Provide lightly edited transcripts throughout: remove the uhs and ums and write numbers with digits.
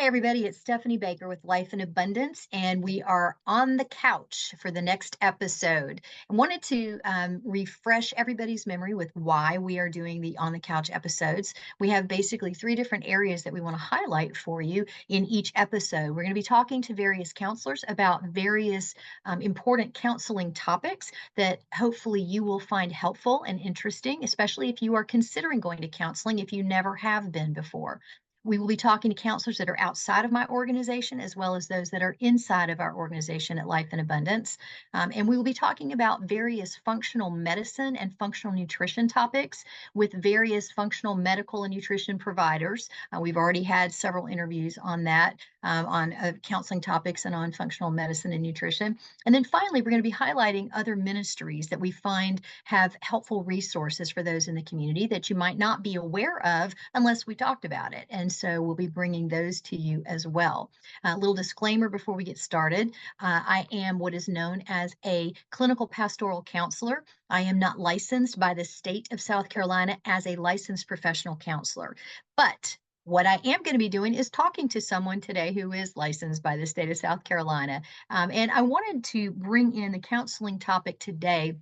Hi, everybody. It's Stephanie Baker with Life in Abundance, and we are on the couch for the next episode. I wanted to refresh everybody's memory with why we are doing the On the Couch episodes. We have basically three different areas that we want to highlight for you in each episode. We're going to be talking to various counselors about various important counseling topics that hopefully you will find helpful and interesting, especially if you are considering going to counseling if you never have been before. We will be talking to counselors that are outside of my organization, as well as those that are inside of our organization at Life in Abundance. And we will be talking about various functional medicine and functional nutrition topics with various functional medical and nutrition providers. We've already had several interviews on that, on counseling topics and on functional medicine and nutrition. And then finally, we're going to be highlighting other ministries that we find have helpful resources for those in the community that you might not be aware of unless we talked about it. And so we'll be bringing those to you as well. A little disclaimer before we get started. I am what is known as a clinical pastoral counselor. I am not licensed by the state of South Carolina as a licensed professional counselor, but what I am going to be doing is talking to someone today who is licensed by the state of South Carolina. And I wanted to bring in the counseling topic today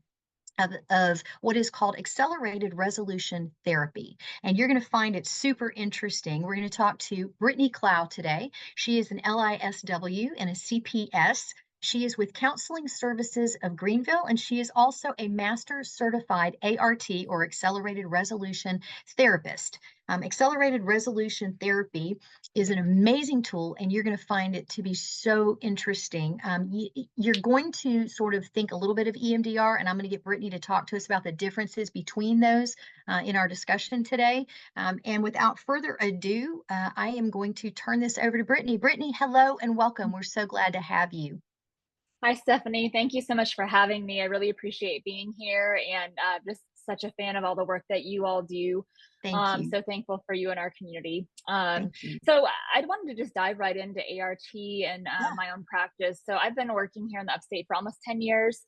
of what is called accelerated resolution therapy. And you're going to find it super interesting. We're going to talk to Brittney Clow today. She is an LISW and a CPS. She is with Counseling Services of Greenville, and she is also a Master Certified ART or Accelerated Resolution Therapist. Accelerated Resolution Therapy is an amazing tool, and you're going to find it to be so interesting. You're going to sort of think a little bit of EMDR, and I'm going to get Brittney to talk to us about the differences between those in our discussion today. And without further ado, I am going to turn this over to Brittney. Brittney, hello and welcome. We're so glad to have you. Hi, Stephanie. Thank you so much for having me. I really appreciate being here and just such a fan of all the work that you all do. Thank you. So thankful for you and our community. Thank you. So I wanted to just dive right into ART and Yeah. my own practice. So I've been working here in the upstate for almost 10 years,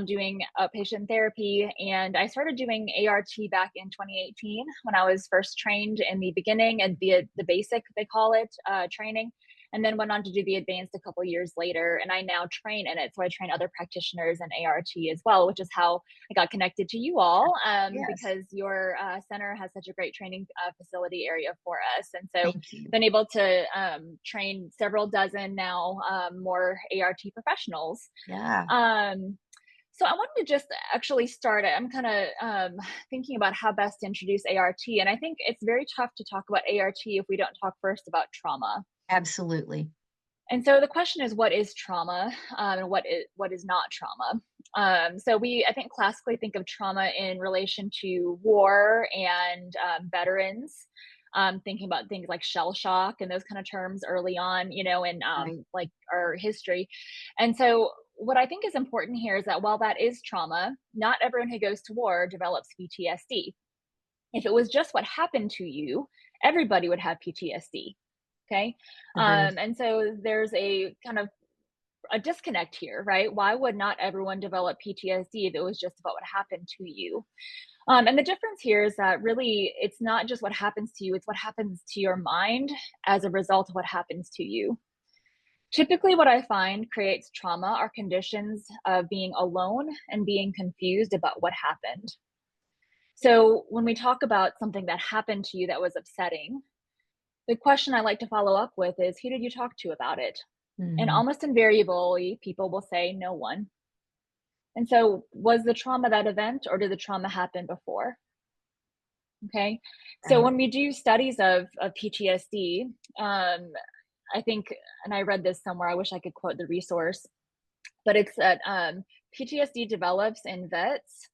doing outpatient therapy. And I started doing ART back in 2018 when I was first trained in the beginning and the basic, they call it, training, and then went on to do the advanced a couple years later. And I now train in it. So I train other practitioners in ART as well, which is how I got connected to you all, Yes. because your center has such a great training facility area for us. And so Thank you. been able to train several dozen now more ART professionals. Yeah. Um, so I wanted to just actually start it. I'm kind of thinking about how best to introduce ART. And I think it's very tough to talk about ART if we don't talk first about trauma. Absolutely. And so the question is, what is trauma, and what is not trauma? So I think, classically think of trauma in relation to war and veterans. Thinking about things like shell shock and those kind of terms early on, in Right. like our history. And so what I think is important here is that while that is trauma, not everyone who goes to war develops PTSD. If it was just what happened to you, everybody would have PTSD. Okay. Agreed. And so there's a kind of a disconnect here, right? Why would not everyone develop PTSD if it was just about what happened to you? And the difference here is that really it's not just what happens to you, it's what happens to your mind as a result of what happens to you. Typically, what I find creates trauma are conditions of being alone and being confused about what happened. So when we talk about something that happened to you that was upsetting, the question I like to follow up with is, who did you talk to about it? And Mm, almost invariably, people will say no one. And so, was the trauma that event, or did the trauma happen before? Okay. So right. when we do studies of PTSD, I think, and I read this somewhere, I wish I could quote the resource, but it's that PTSD develops in vets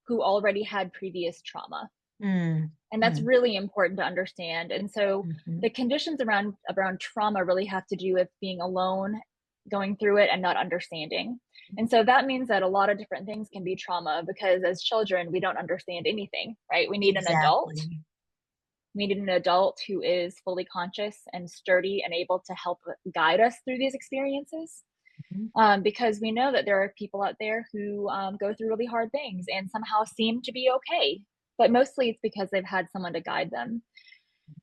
who already had previous trauma. Mm, And that's mm, really important to understand. And so mhm. the conditions around trauma really have to do with being alone, going through it, and not understanding. And so that means that a lot of different things can be trauma, because as children we don't understand anything, right? We need an adult. Exactly. We need an adult who is fully conscious and sturdy and able to help guide us through these experiences, Mhm. because we know that there are people out there who go through really hard things and somehow seem to be okay, but mostly it's because they've had someone to guide them.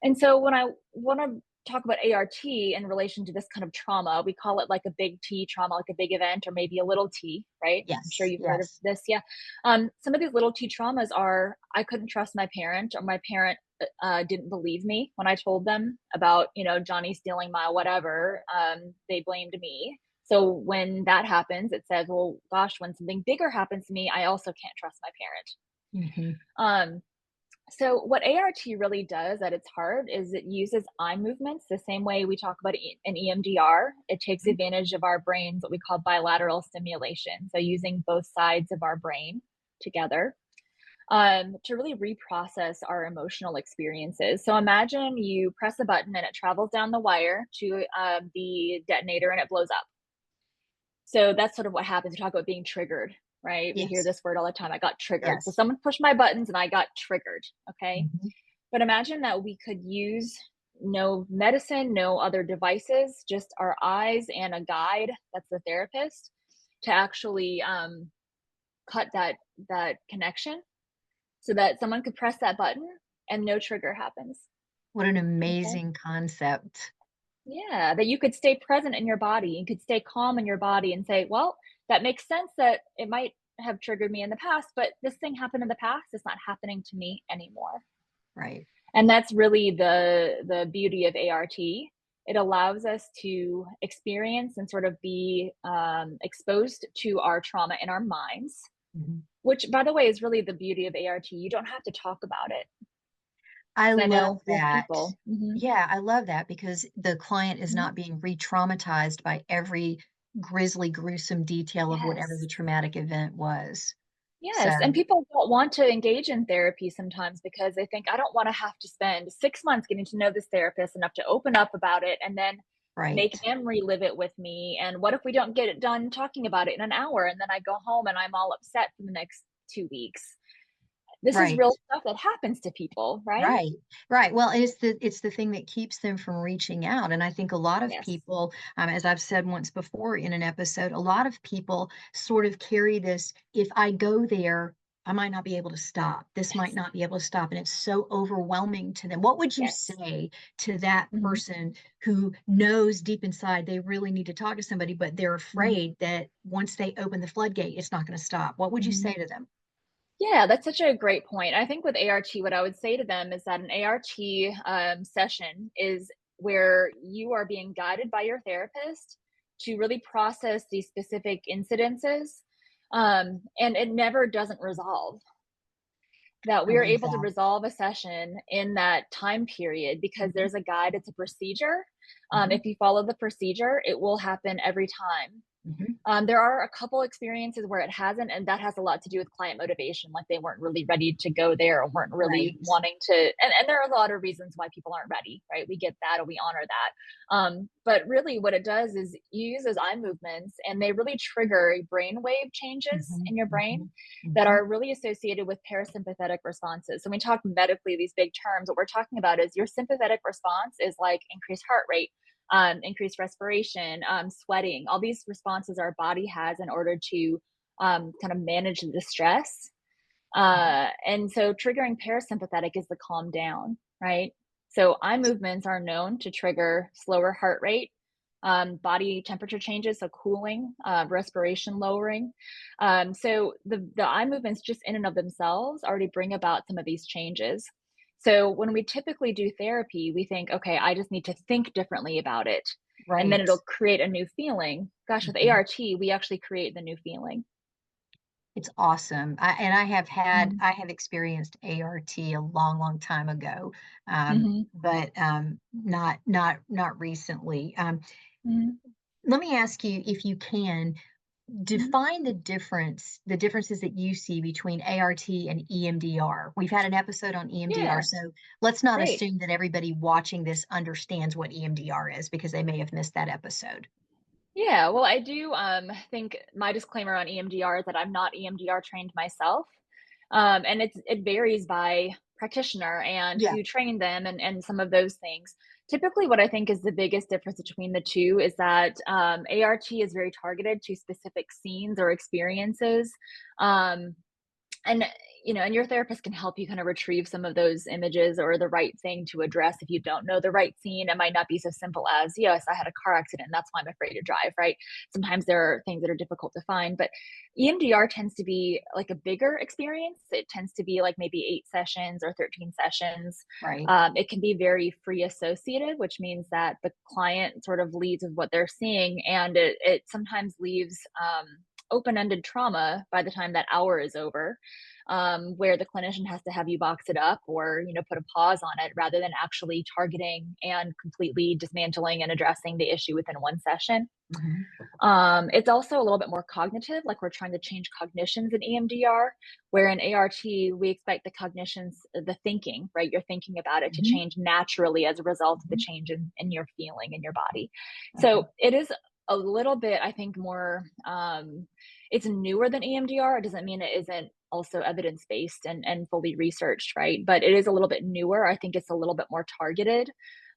And so when I want to talk about ART in relation to this kind of trauma. We call it like a big T trauma, like a big event, or maybe a little T, right? I'm sure Yes, you've heard of yes. this. Yeah. Some of these little T traumas are I couldn't trust my parent, or my parent didn't believe me when I told them about, Johnny stealing my whatever. They blamed me. So when that happens, it says, well, gosh, when something bigger happens to me, I also can't trust my Mhm. parent. So what ART really does at its heart is it uses eye movements the same way we talk about in EMDR. It takes Mhm. advantage of our brains, what we call bilateral stimulation. So using both sides of our brain together to really reprocess our emotional experiences. So imagine you press a button and it travels down the wire to the detonator and it blows up. So that's sort of what happens. You talk about being triggered, right? We hear Yes, this word all the time. I got triggered. So yes. someone pushed my buttons and I got triggered. Okay. Mhm. But imagine that we could use no medicine, no other devices, just our eyes and a guide, that's the therapist, to actually cut that connection so that someone could press that button and no trigger happens. What an Okay. amazing concept. Yeah, that you could stay present in your body. You could stay calm in your body and say, well, that makes sense that it might have triggered me in the past, but this thing happened in the past. It's not happening to me anymore. Right. And that's really the beauty of ART. It allows us to experience and sort of be exposed to our trauma in our minds, Mhm. which, by the way, is really the beauty of ART. You don't have to talk about it. I 'Cause I love know with that. people. Yeah, I love that because the client is Mhm. not being re-traumatized by every grisly, gruesome detail of whatever Yes. the traumatic event was. Yes, and So, people don't want to engage in therapy sometimes because they think, "I don't wanna have to spend 6 months getting to know this therapist enough to open up about it and then make right. them relive it with me, and what if we don't get it done talking about it in an hour, and then I go home and I'm all upset for the next 2 weeks?" This is Right. real stuff that happens to people, right? Right, right. Well, it's the thing that keeps them from reaching out, and I think a lot of Yes. people, as I've said once before in an episode, a lot of people sort of carry this, "If I go there, I might not be able to stop. This might Yes. not be able to stop," and it's so overwhelming to them. What would you Yes. say to that Mhm. person who knows deep inside they really need to talk to somebody, but they're Mhm. afraid that once they open the floodgate, it's not gonna stop? What would you Mhm. say to them? Yeah, that's such a great point. I think with ART, what I would say to them is that an ART session is where you are being guided by your therapist to really process these specific incidences. And it never doesn't resolve. That I we are love able to that. resolve a session in that time period because Mhm, there's a guide, it's a procedure. mhm, If you follow the procedure, it will happen every time. mhm. There are a couple experiences where it hasn't, and that has a lot to do with client motivation. Like they weren't really ready to go there or weren't really Right. wanting to. And there are a lot of reasons why people aren't ready, right? We get that and we honor that. But really, what it does is you use those eye movements and they really trigger brainwave changes Mhm, in your brain mhm, that mhm. are really associated with parasympathetic responses. So, when we talk medically, these big terms, what we're talking about is your sympathetic response is like increased heart rate, increased respiration, sweating. All these responses our body has in order to kind of manage the stress. Mhm. And so triggering parasympathetic is the calm down, right? So eye movements are known to trigger slower heart rate, body temperature changes, so cooling, respiration lowering. So the eye movements just in and of themselves already bring about some of these changes. So when we typically do therapy, we think, okay, I just need to think differently about it. And then Right. it'll create a new feeling. Gosh, with Mhm. ART, we actually create the new feeling. It's awesome. Mhm. I have experienced ART a long, long time ago, Mhm. but, not recently. Mhm. Let me ask you, if you can, Mhm. define the differences that you see between ART and EMDR. We've had an episode on EMDR, Yeah, so let's not great. assume that everybody watching this understands what EMDR is because they may have missed that episode. Yeah, well, I do think my disclaimer on EMDR is that I'm not EMDR trained myself. And it varies by practitioner and Yeah. who trained them and some of those things. Typically, what I think is the biggest difference between the two is that ART is very targeted to specific scenes or experiences. Um, and and your therapist can help you kind of retrieve some of those images or the right thing to address if you don't know the right scene. It might not be so simple as, yes, I had a car accident. That's why I'm afraid to drive, right? Sometimes there are things that are difficult to find, but EMDR tends to be like a bigger experience. It tends to be like maybe 8 sessions or 13 sessions. Right. It can be very free associative, which means that the client sort of leads with what they're seeing, and it sometimes leaves open-ended trauma by the time that hour is over, where the clinician has to have you box it up or put a pause on it rather than actually targeting and completely dismantling and addressing the issue within one session. Mhm. It's also a little bit more cognitive, like we're trying to change cognitions in EMDR, where in ART, we expect the cognitions, the thinking, right? You're thinking about it to Mhm. change naturally as a result of the Mhm. change in your feeling in your body. Okay. So it is a little bit, I think, more, it's newer than EMDR. It doesn't mean it isn't also evidence based and fully researched, right? But it is a little bit newer. I think it's a little bit more targeted.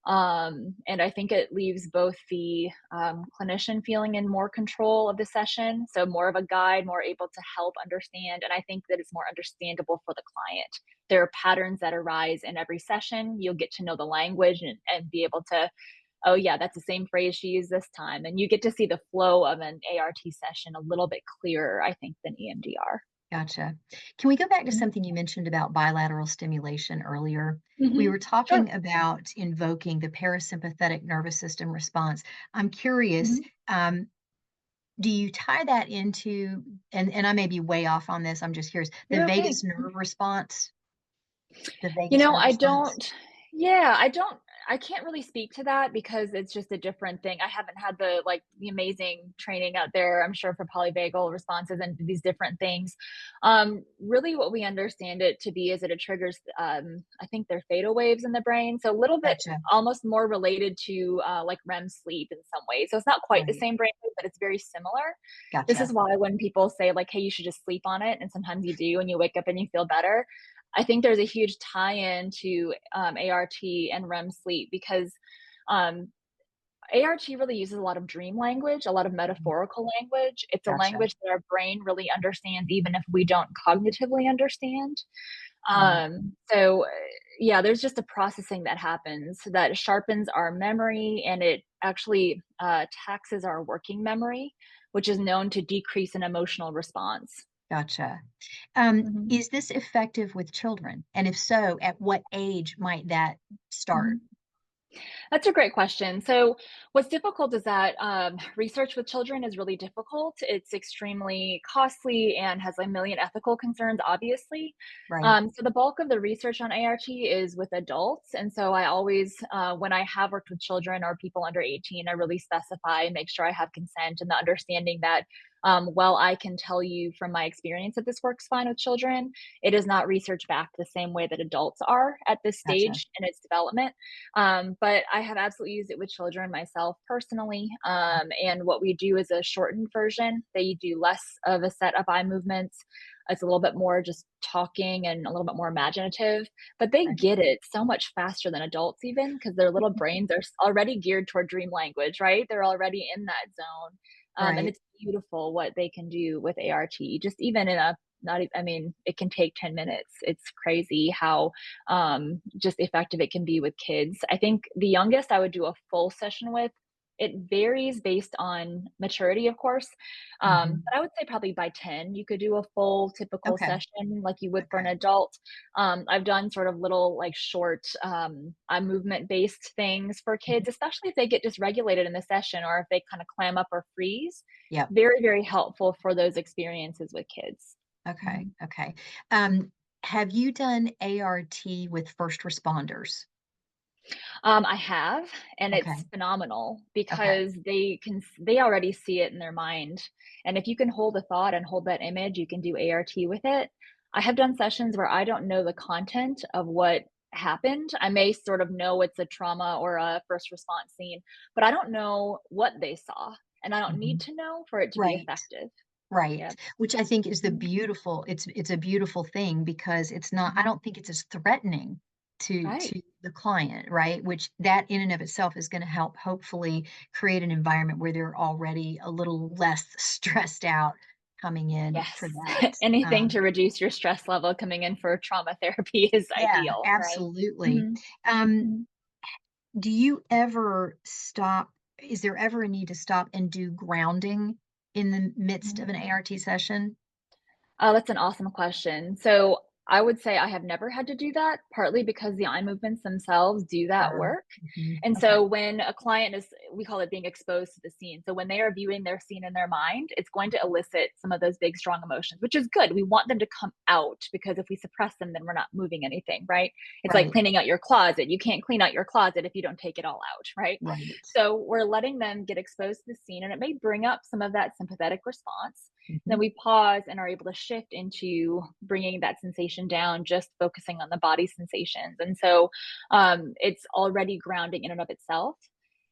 And I think it leaves both the clinician feeling in more control of the session, so more of a guide, more able to help understand. And I think that it's more understandable for the client. There are patterns that arise in every session. You'll get to know the language and be able to, oh, yeah, that's the same phrase she used this time. And you get to see the flow of an ART session a little bit clearer, I think, than EMDR. Gotcha. Can we go back to something you mentioned about bilateral stimulation earlier? We Mm-hmm. were Sure. talking about invoking the parasympathetic nervous system response. I'm curious, Mm-hmm. do you tie that into, and I may be way off on this, I'm just curious, the You're okay. vagus nerve response? The You vagus know, nerve I response? don't yeah, I can't really speak to that because it's just a different thing. I haven't had the amazing training out there, I'm sure, for polyvagal responses and these different things. Really what we understand it to be is that it triggers, I think they're theta waves in the brain, so a little bit Gotcha. almost more related to, like REM sleep in some ways. So it's not quite the Right. same brainwave, but it's very similar. This is Gotcha. why when people say like, "Hey, you should just sleep on it," and sometimes you do and you wake up and you feel better, I think there's a huge tie-in to ART and REM sleep because um, ART really uses a lot of dream language, a lot of Mhm. metaphorical language. It's a Gotcha. language that our brain really understands, even if we don't cognitively understand. Right. So, yeah, there's just a processing that happens that sharpens our memory and it actually taxes our working memory, which is known to decrease an emotional response. Gotcha. Mhm. Is this effective with children? And if so, at what age might that start? Mhm. That's a great question. So, what's difficult is that research with children is really difficult. It's extremely costly and has a million ethical concerns, obviously. Right. So, the bulk of the research on ART is with adults. And so, I always, when I have worked with children or people under 18, I really specify and make sure I have consent and the understanding that while I can tell you from my experience that this works fine with children, it is not research backed the same way that adults are at this Gotcha. stage in its development. But I have absolutely used it with children myself personally. And what we do is a shortened version. They do less of a set of eye movements. It's a little bit more just talking and a little bit more imaginative, but they Right. get it so much faster than adults, even because their little brains are already geared toward dream language, right? They're already in that zone. And Right. it's beautiful what they can do with ART, just even in a not, I mean, it can take 10 minutes. It's crazy how just effective it can be with kids. I think the youngest I would do a full session with. It varies based on maturity, of course. Mhm. But I would say probably by 10, you could do a full typical Okay. session like you would for an Okay. adult. I've done sort of little like short eye movement based things for Mhm. kids, especially if they get dysregulated in the session or if they kind of clam up or freeze. Yep. Very, very helpful for those experiences with kids. Okay. Mhm. Okay. Um, have you done ART with first responders? I have, and it's Okay. phenomenal Okay. because they already see it in their mind. And if you can hold a thought and hold that image, you can do ART with it. I have done sessions where I don't know the content of what happened. I may sort of know it's a trauma or a first response scene, but I don't know what they saw. And I don't need Mhm. to know for it to be Right. effective. Right. Yeah. Which I think is the Mhm. beautiful it's a beautiful thing because it's not I Mhm. don't think it's as threatening Right. to the client, right? Which that in and of itself is gonna help hopefully create an environment where they're already a little less stressed out coming in for Yes. that. Anything to reduce your stress level coming in for trauma therapy is Yeah, ideal, right? absolutely. Mhm, Um, mhm, do you ever stop is there ever a need to stop and do grounding in the midst of mhm. an ART session? Oh, that's an awesome question. So I would say I have never had to do that, partly because the eye movements themselves do that Oh, work. mhm, And okay, so when a client is, we call it being exposed to the scene. So when they are viewing their scene in their mind, it's going to elicit some of those big, strong emotions, which is good. We want them to come out because if we suppress them, then we're not moving anything, right? It's like right, cleaning out your closet. You can't clean out your closet if you don't take it all out, right? right. So we're letting them get exposed to the scene and it may bring up some of that sympathetic response. Then Mhm, we pause and are able to shift into bringing that sensation down, just focusing on the body sensations. And so it's already grounding in and of itself.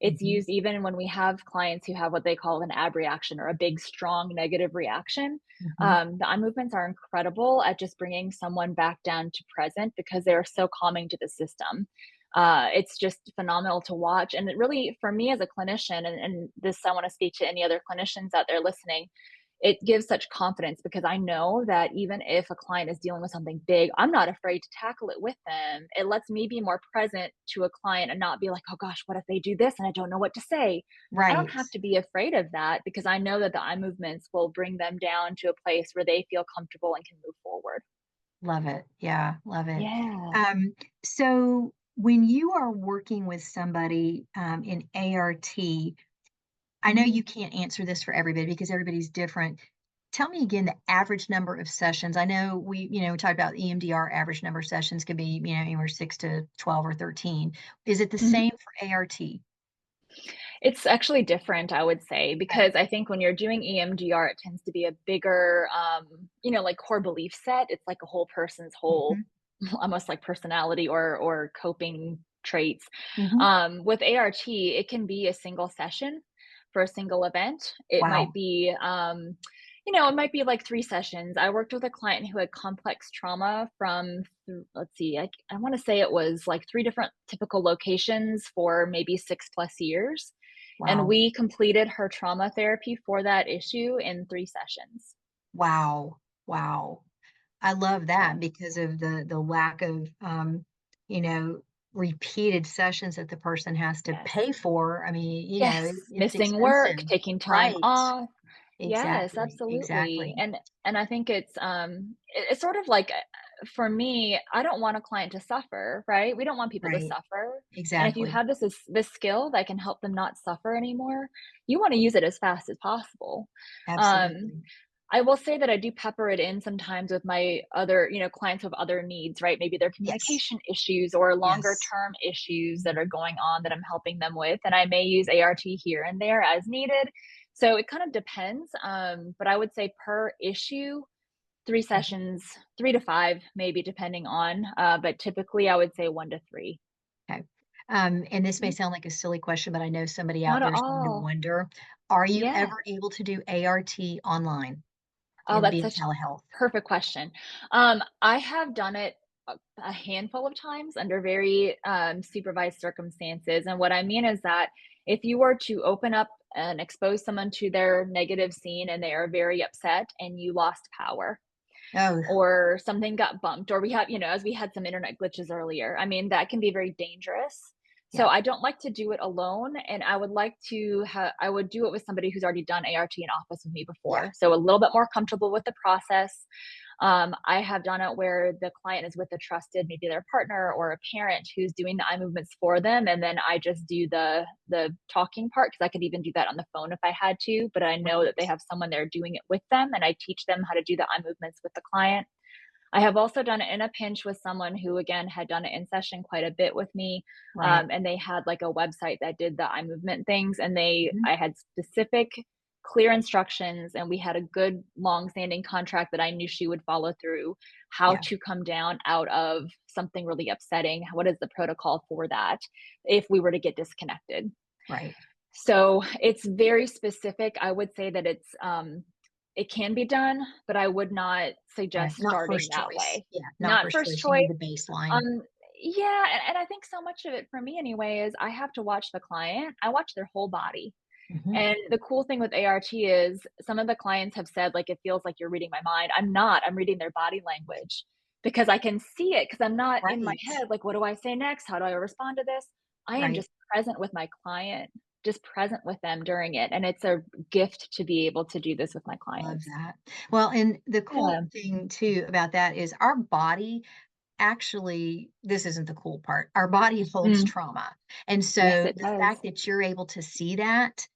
It's mhm, used even when we have clients who have what they call an ab reaction or a big, strong negative reaction. mhm. The eye movements are incredible at just bringing someone back down to present because they're so calming to the system. It's just phenomenal to watch. And it really, for me as a clinician, and this I want to speak to any other clinicians out there listening, it gives such confidence because I know that even if a client is dealing with something big, I'm not afraid to tackle it with them. It lets me be more present to a client and not be like, oh gosh, what if they do this and I don't know what to say? I don't Right. have to be afraid of that because I know that the eye movements will bring them down to a place where they feel comfortable and can move forward. Love it. Yeah, love it. Yeah. Um, so when you are working with somebody, in ART, I know Mhm. you can't answer this for everybody because everybody's different. Tell me again the average number of sessions. I know we talked about EMDR average number of sessions could be, anywhere 6 to 12 or 13. Is it the Mhm. same for ART? It's actually different, I would say, Okay. because I think when you're doing EMDR, it tends to be a bigger, like core belief set. It's like a whole person's whole, Mhm. almost like personality or coping traits. Mhm. With ART, it can be a single session for a single event. It might Wow. be, it might be like 3 sessions. I worked with a client who had complex trauma from, let's see, I want to say it was like 3 different typical locations for maybe 6 plus years, and Wow. we completed her trauma therapy for that issue in 3 sessions. Wow. Wow. I love Yeah. that because of the lack of, you know, repeated sessions that the person has to Yes. pay for. I mean, Yes. it's Missing work, expensive. taking time Right. off. Yes, Exactly, absolutely. exactly. And I think it's sort of like for me, I don't want a client to suffer, right? We don't want people to Right. suffer. And if you Exactly. have this skill that can help them not suffer anymore, you want to use it as fast as possible. Um, Absolutely. I will say that I do pepper it in sometimes with my other, clients with other needs, right? Maybe their Yes. communication issues or longer Yes. term issues that are going on that I'm helping them with. And I may use ART here and there as needed. So it kind of depends. But I would say per issue, 3 sessions, 3 to 5, maybe depending on. But typically I would say 1 to 3. Okay. And this may Mhm. sound like a silly question, but I know somebody out Not there at is going to all. wonder, are you Yeah. ever able to do ART online Oh, and that's via such telehealth? perfect question. I have done it a handful of times under very supervised circumstances. And what I mean is that if you were to open up and expose someone to their negative scene and they are very upset and you lost power, Oh, or something got bumped, or we have, as we had some internet glitches earlier. I mean, that can be very dangerous. So yeah. I don't like to do it alone, and I would like to have I would do it with somebody who's already done ART in office with me Yeah. before. So a little bit more comfortable with the process. I have done it where the client is with a trusted, maybe their partner or a parent who's doing the eye movements for them, and then I just do the talking part because I could even do that on the phone if I had to. But I know that they Right. have someone there doing it with them, and I teach them how to do the eye movements with the client. I have also done it in a pinch with someone who, again, had done it in session quite a bit with me, Right. and they had like a website that did the eye movement things, and Mhm. I had specific, clear instructions, and we had a good, long-standing contract that I knew she would follow through. How Yeah. to come down out of something really upsetting? What is the protocol for that if we were to get disconnected? Right. So it's very specific. I would say that it can be done, but I would not Right. suggest Not starting first that choice. way. Yeah. Not Not first first choice. You choice. need the baseline. Um, yeah, and I think so much of it for me anyway is I have to watch the client. I watch their whole body. Mhm. And the cool thing with ART is some of the clients have said, like, it feels like you're reading my mind. I'm not, I'm reading their body language because I can see it because I'm not in my Right, head. Like, what do I say next? How do I respond to this? I am right. just present with my client, just present with them during it. And it's a gift to be able to do this with my Love clients. that. Well, and the cool Yeah. thing too about that is our body actually, this isn't the cool part. Our body holds Mm. trauma. And Yes, so it the does. fact that you're able to see that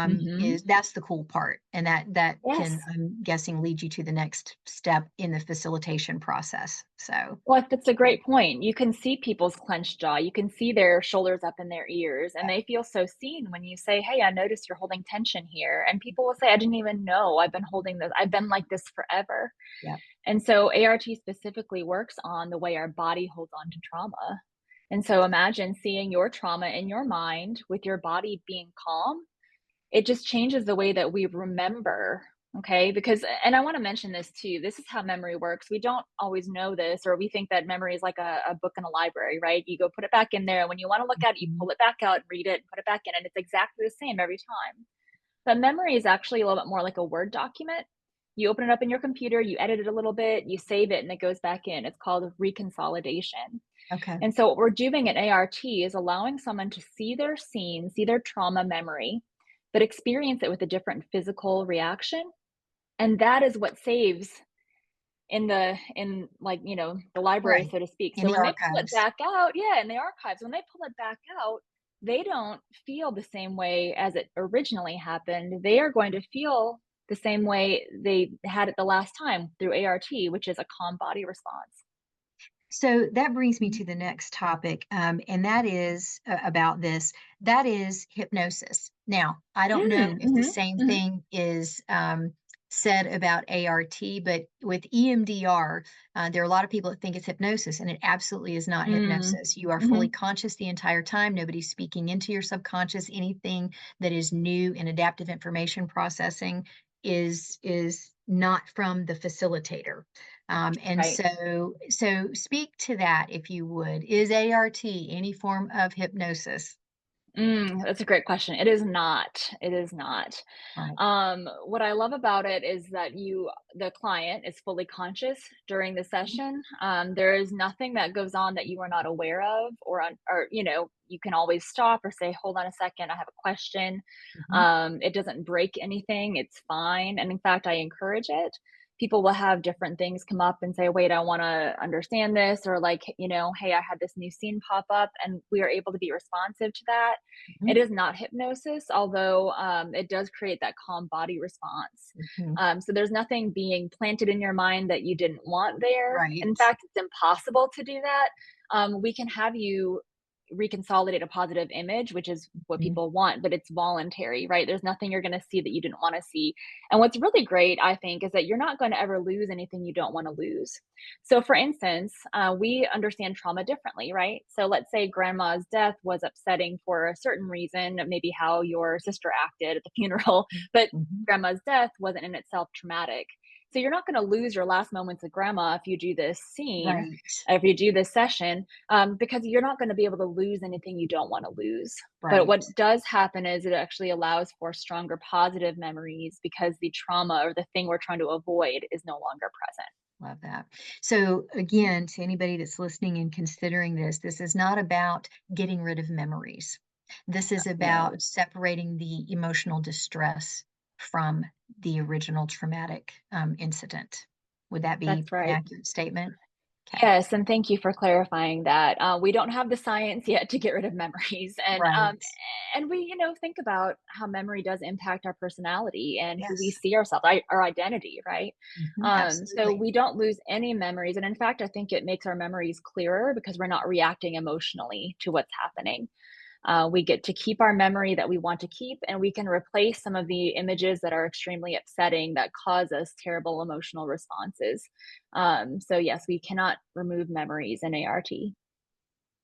Hmm. is that's the cool part. And that can, Yes. I'm guessing, lead you to the next step in the facilitation process. So Well, that's a great point. You can see people's clenched jaw. You can see their shoulders up in their ears, and they feel so seen when you say, "Hey, I noticed you're holding tension here." And people will say, "I didn't even know. I've been holding this. I've been like this forever." yeah. And so ART specifically works on the way our body holds on to trauma. And so imagine seeing your trauma in your mind with your body being calm. It just changes the way that we remember, okay? Because and I wanna mention this too, this is how memory works. We don't always know this, or we think that memory is like a book in a library, right? You go put it back in there, and when you wanna look at it, you Mhm. pull it back out and read it and put it back in, and it's exactly the same every time. But memory is actually a little bit more like a Word document. You open it up in your computer, you edit it a little bit, you save it, and it goes back in. It's called reconsolidation. Okay. And so what we're doing in ART is allowing someone to see their scene, see their trauma memory, but experience it with a different physical reaction. And that is what saves in like, the library, Right. so to speak. In So the when they pull it archives. back out, yeah, in the archives, when they pull it back out, they don't feel the same way as it originally happened. They are going to feel the same way they had it the last time through ART, which is a calm body response. So that brings me Mhm. to the next topic, and that is about this. That is hypnosis. Now, I don't know Mm, if the mhm, same mhm, thing is said about ART, but with EMDR, there are a lot of people that think it's hypnosis, and it absolutely is not mm, hypnosis. You are fully mhm. conscious the entire time. Nobody's speaking into your subconscious. Anything that is new in adaptive information processing is not from the facilitator. And Right. so speak to that if you would. Is ART any form of hypnosis? That's a great question. It is not. It is not. Right. What I love about it is that the client, is fully conscious during the Mhm. session. There is nothing that goes on that you are not aware of, or you can always stop or say, "Hold on a second, I have a question." Mhm. It doesn't break anything. It's fine, and in fact, I encourage it. People will have different things come up and say, "Wait, I want to understand this," or like, "Hey, I had this new scene pop up," and we are able to be responsive to that. It Mhm. is not hypnosis, although it does create that calm body response. Mhm. So there's nothing being planted in your mind that you didn't want there. In Right. fact, it's impossible to do that. We can have you reconsolidate a positive image, which is what Mhm. people want, but it's voluntary, right? There's nothing you're going to see that you didn't want to see. And what's really great, I think, is that you're not going to ever lose anything you don't want to lose. So, for instance, we understand trauma differently, right? So, let's say grandma's death was upsetting for a certain reason, maybe how your sister acted at the funeral, but Mhm. grandma's death wasn't in itself traumatic. So, you're not going to lose your last moments with grandma if you do this scene, Right. if you do this session, because you're not going to be able to lose anything you don't want to lose. But Right. what does happen is it actually allows for stronger positive memories because the trauma or the thing we're trying to avoid is no longer present. Love that. So again, to anybody that's listening and considering this, this is not about getting rid of memories. This is No, about separating the emotional distress from the original traumatic incident. Would that be that's an right. accurate statement? Okay. Yes, and thank you for clarifying that. We don't have the science yet to get rid of memories, Right. and we, think about how memory does impact our personality and who we Yes. see ourselves, our identity, right? So Absolutely. we don't lose any memories, and in fact, I think it makes our memories clearer because we're not reacting emotionally to what's happening. We get to keep our memory that we want to keep, and we can replace some of the images that are extremely upsetting that cause us terrible emotional responses. So, yes, we cannot remove memories in ART.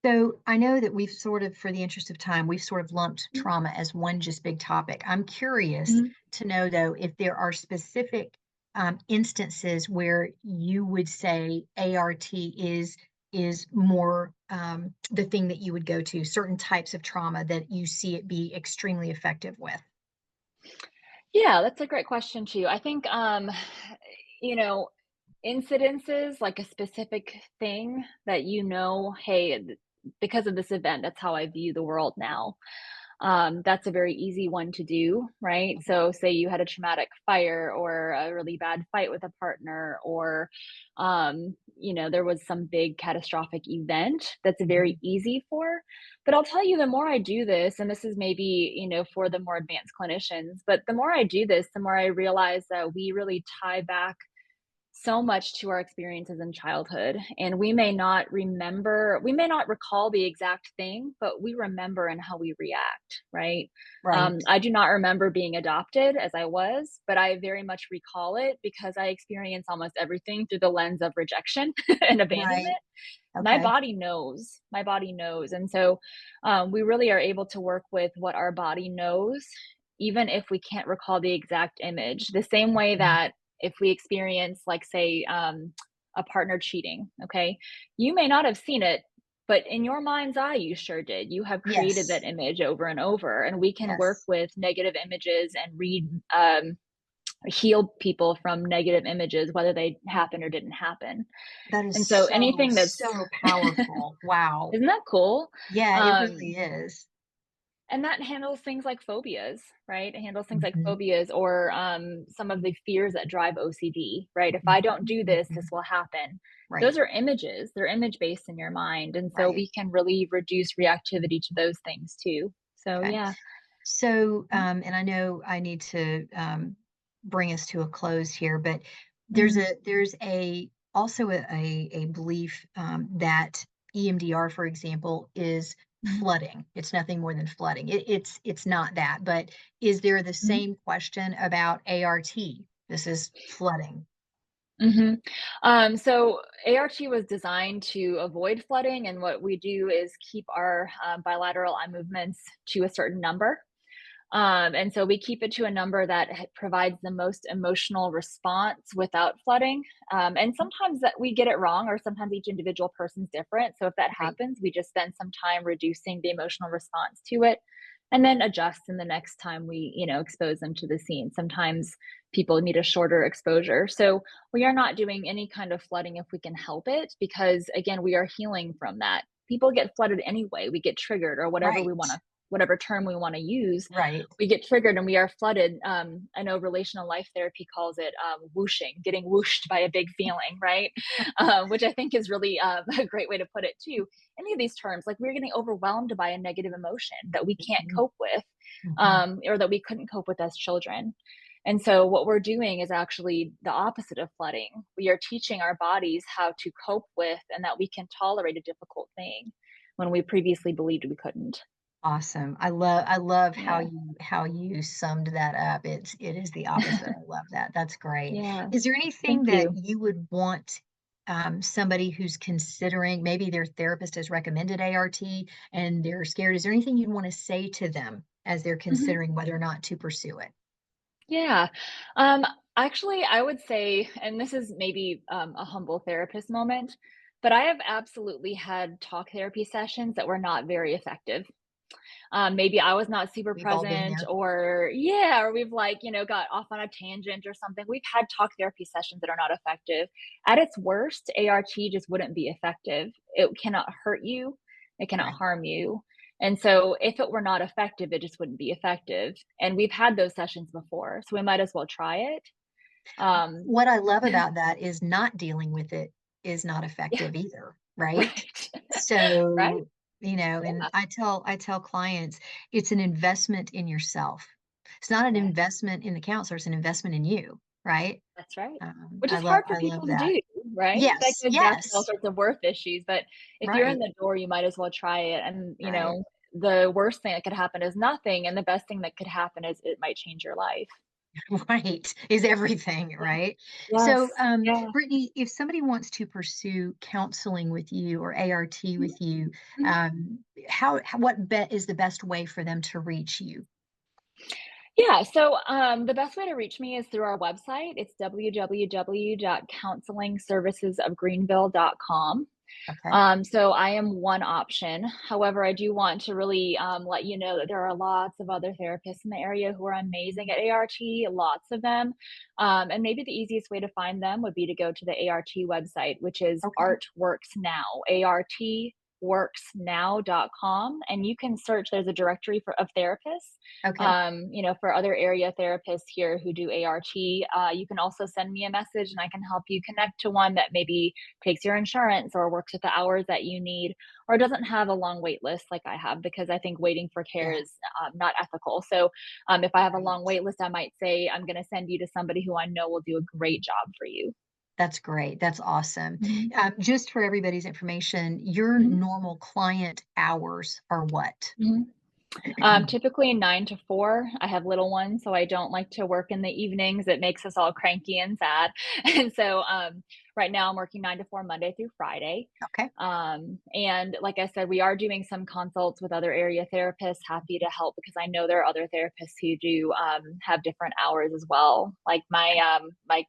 So I know that we've sort of, for the interest of time, we've sort of lumped trauma as one just big topic. I'm curious Mhm. to know, though, if there are specific instances where you would say ART is more the thing that you would go to, certain types of trauma that you see it be extremely effective with. Yeah, that's a great question too. I think, you know, incidences, like a specific thing that hey, because of this event, that's how I view the world now. That's a very easy one to do, right? Mhm. So, say you had a traumatic fire or a really bad fight with a partner, or, there was some big catastrophic event that's very Mhm. easy for. But I'll tell you, the more I do this, and this is maybe, for the more advanced clinicians, but the more I do this, the more I realize that we really tie back so much to our experiences in childhood, and we may not recall the exact thing, but we remember and how we react, right? Right. I do not remember being adopted as I was, but I very much recall it because I experience almost everything through the lens of rejection and Right. abandonment. Okay. My body knows, and so we really are able to work with what our body knows, even if we can't recall the exact image, the same way Mhm. that if we experience, like, say, a partner cheating, okay, you may not have seen it, but in your mind's eye you sure did. You have created that Yes. image over and over, and we can work Yes. with negative images and heal people from negative images, whether they happen or didn't happen. That is And so so, anything that's so powerful. Wow. isn't that cool? Yeah, it really Um, is. and that handles things like phobias, right? It handles things like Mhm. phobias or some of the fears that drive OCD, right? If I don't Mhm. do this, this Mhm. will happen. Those Right. are images, they're image based in your mind. And so Right. we can really reduce reactivity to those things too. So, Okay. yeah. So, Mhm. and I know I need to bring us to a close here, but Mhm. there's a also a belief that EMDR, for example, is Mhm. flooding. It's nothing more than flooding. It's not that, but is there the Mhm. same question about ART? This is flooding. Mhm. So ART was designed to avoid flooding, and what we do is keep our bilateral eye movements to a certain number. And so we keep it to a number that provides the most emotional response without flooding. And sometimes that we get it wrong, or sometimes each individual person's different. So if that Right. happens, we just spend some time reducing the emotional response to it, and then adjust in the next time we, expose them to the scene. Sometimes people need a shorter exposure. So we are not doing any kind of flooding if we can help it, because again, we are healing from that. People get flooded anyway. We get triggered, or Right. whatever term we want to use, Right. we get triggered and we are flooded. I know relational life therapy calls it whooshing, getting whooshed by a big feeling, right? Which I think is really a great way to put it too. Any of these terms, like we're getting overwhelmed by a negative emotion that we can't Mhm. cope with, Mhm. or that we couldn't cope with as children. And so, what we're doing is actually the opposite of flooding. We are teaching our bodies how to cope with and that we can tolerate a difficult thing when we previously believed we couldn't. Awesome. I love Yeah. how you summed that up. It is the opposite. I love that. That's great. Yeah. Is there anything Thank that you. you would want somebody who's considering, maybe their therapist has recommended ART and they're scared? Is there anything you'd want to say to them as they're Mhm. considering whether or not to pursue it? Yeah. Um, Actually, I would say, and this is maybe a humble therapist moment, but I have absolutely had talk therapy sessions that were not very effective. Maybe I was not super We've all been present, there. or yeah, or we've, like, got off on a tangent or something. We've had talk therapy sessions that are not effective. At its worst, ART just wouldn't be effective. It cannot hurt you, it cannot Right. harm you. And so if it were not effective, it just wouldn't be effective. And we've had those sessions before, so we might as well try it. Um, What I love about that is not dealing with it is not yeah, effective either, right? right. Right? So, and Yeah, I tell clients it's an investment in yourself. It's not an yes. investment in the counselor, it's an investment in you, right? That's right. Um, Which I is love hard for I love people to that. do, right? That Yes, goes back to all yes, sorts of worth issues, but if you're in right, the door, you might as well try it, and, right, the worst thing that could happen is nothing, and the best thing that could happen is it might change your life. right, is everything, Yeah. right? Yes. So, Yeah. Brittany, if somebody wants to pursue counseling with you or ART Mhm, with you, mhm. what bet is the best way for them to reach you? Yeah, so, the best way to reach me is through our website. It's www.counselingservicesofgreenville.com. Okay. So I am one option. However, I do want to really let you know that there are lots of other therapists in the area who are amazing at ART, lots of them. And maybe the easiest way to find them would be to go to the ART website, which is Okay. Art Works Now, artworksnow.com. And you can search, there's a directory of therapists, Okay. for other area therapists here who do ART. You can also send me a message and I can help you connect to one that maybe takes your insurance or works with the hours that you need or doesn't have a long wait list like I have, because I think waiting for care Yeah. is not ethical. So if I have a long Right. wait list, I might say I'm going to send you to somebody who I know will do a great job for you. That's great. That's awesome. Mhm. Just for everybody's information, your Mhm. normal client hours are what? Mhm. Typically 9 to 4. I have little ones, so I don't like to work in the evenings. It makes us all cranky and sad. And so, right now I'm working 9 to 4 Monday through Friday. Okay. And like I said, we are doing some consults with other area therapists. Happy to help because I know there are other therapists who do have different hours as well. Like my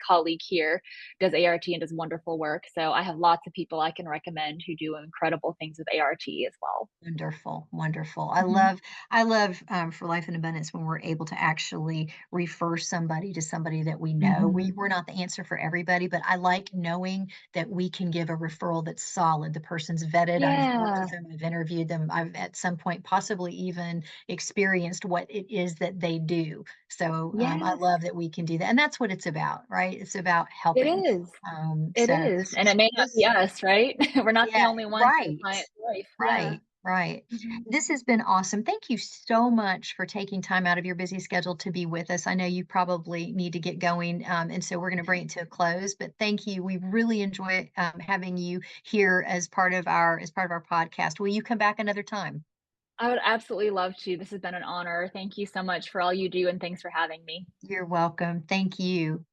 colleague here does ART and does wonderful work. So I have lots of people I can recommend who do incredible things with ART as well. Wonderful, wonderful. Mhm. I love for Life in Abundance when we're able to actually refer somebody to somebody that we know. Mhm. We're not the answer for everybody, but I like knowing that we can give a referral that's solid. The person's vetted. I've worked with Yeah, them. I've interviewed them. I've at some point possibly even experienced what it is that they do. So I yes, love that we can do that, and that's what it's about, right? It's about it helping. is. It So is, and it may not be us, right? We're not the yeah, only ones in the right. client's life. Yeah. Right, right. Mhm. This has been awesome. Thank you so much for taking time out of your busy schedule to be with us. I know you probably need to get going, and so we're going to bring it to a close. But thank you. We really enjoy having you here as part of our podcast. Will you come back another time? I would absolutely love to. This has been an honor. Thank you so much for all you do, and thanks for having me. You're welcome. Thank you.